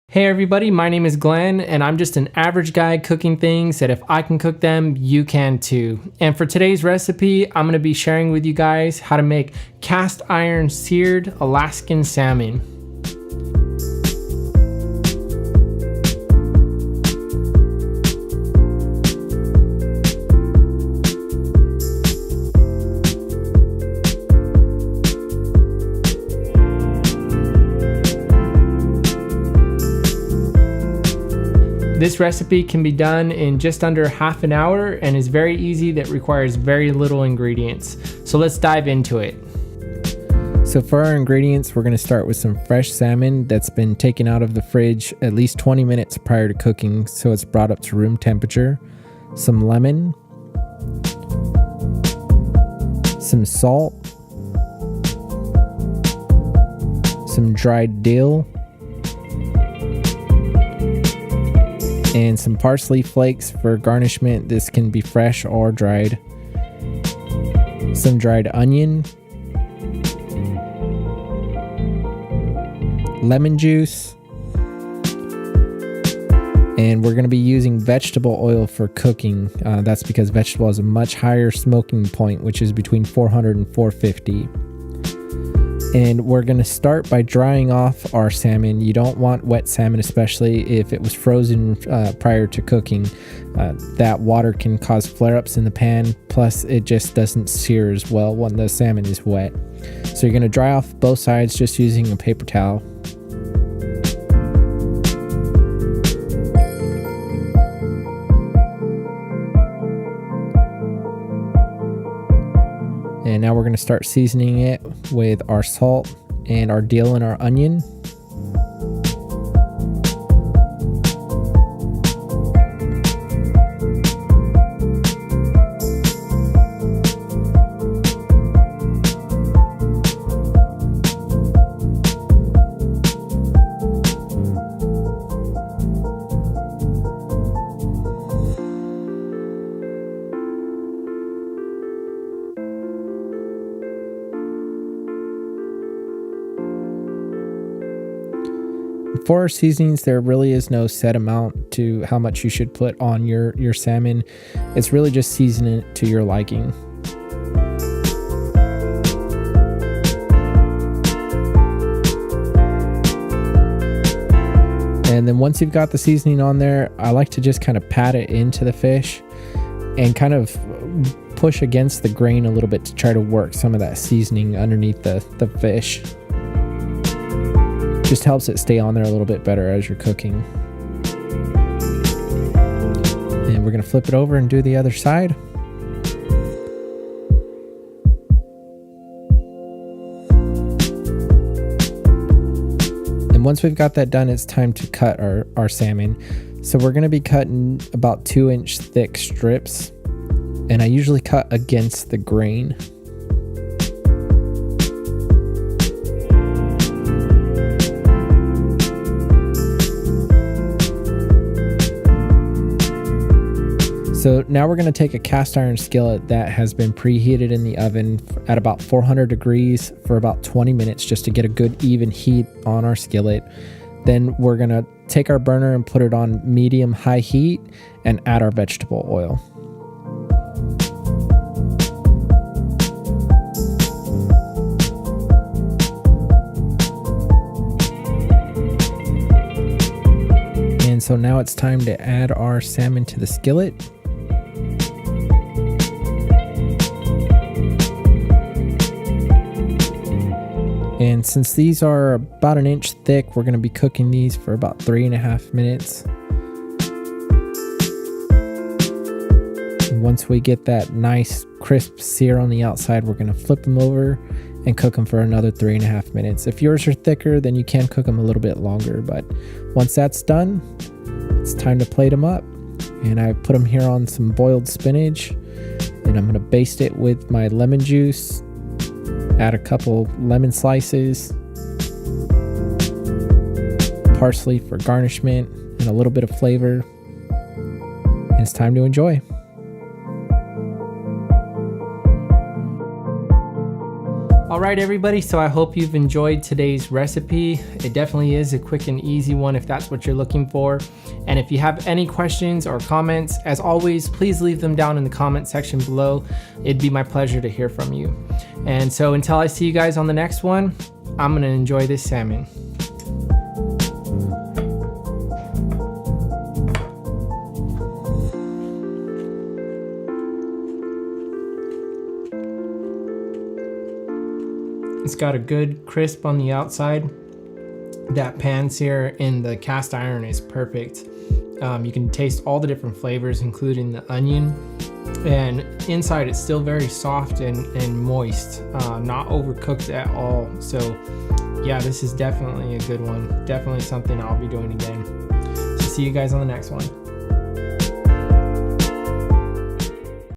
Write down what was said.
Hey everybody, my name is Glenn, and I'm just an average guy cooking things that if I can cook them, you can too. And for today's recipe, I'm going to be sharing with you guys how to make cast iron seared Alaskan salmon. This recipe can be done in just under half an hour and is very easy, that requires very little ingredients. So let's dive into it. So for our ingredients, we're going to start with some fresh salmon that's been taken out of the fridge at least 20 minutes prior to cooking, so it's brought up to room temperature. Some lemon, some salt, some dried dill, and some parsley flakes for garnishment. This can be fresh or dried. Some dried onion, lemon juice, and we're going to be using vegetable oil for cooking. That's because vegetable has a much higher smoking point, which is between 400 and 450. And we're going to start by drying off our salmon. You don't want wet salmon, especially if it was frozen prior to cooking. That water can cause flare-ups in the pan, plus it just doesn't sear as well when the salmon is wet. So you're going to dry off both sides just using a paper towel. And now we're going to start seasoning it with our salt and our dill and our onion. For our seasonings, there really is no set amount to how much you should put on your salmon. It's really just seasoning it to your liking. And then once you've got the seasoning on there, I like to just kind of pat it into the fish and kind of push against the grain a little bit to try to work some of that seasoning underneath the fish. Just helps it stay on there a little bit better as you're cooking. And we're going to flip it over and do the other side. And once we've got that done, it's time to cut our salmon. So we're going to be cutting about 2-inch thick strips, and I usually cut against the grain. So now we're going to take a cast iron skillet that has been preheated in the oven at about 400 degrees for about 20 minutes just to get a good even heat on our skillet. Then we're going to take our burner and put it on medium-high heat and add our vegetable oil. And so now it's time to add our salmon to the skillet. And since these are about 1 inch thick, we're going to be cooking these for about 3.5 minutes. And once we get that nice crisp sear on the outside, we're going to flip them over and cook them for another 3.5 minutes. If yours are thicker, then you can cook them a little bit longer. But once that's done, it's time to plate them up. And I put them here on some boiled spinach, and I'm going to baste it with my lemon juice. Add a couple lemon slices, parsley for garnishment, and a little bit of flavor. And it's time to enjoy. All right, everybody, so I hope you've enjoyed today's recipe. It definitely is a quick and easy one if that's what you're looking for. And if you have any questions or comments, as always, please leave them down in the comment section below. It'd be my pleasure to hear from you. And so until I see you guys on the next one, I'm gonna enjoy this salmon. It's got a good crisp on the outside. That pan sear in the cast iron is perfect. You can taste all the different flavors, including the onion. And inside it's still very soft and moist, not overcooked at all. So yeah, this is definitely a good one. Definitely something I'll be doing again. So see you guys on the next one.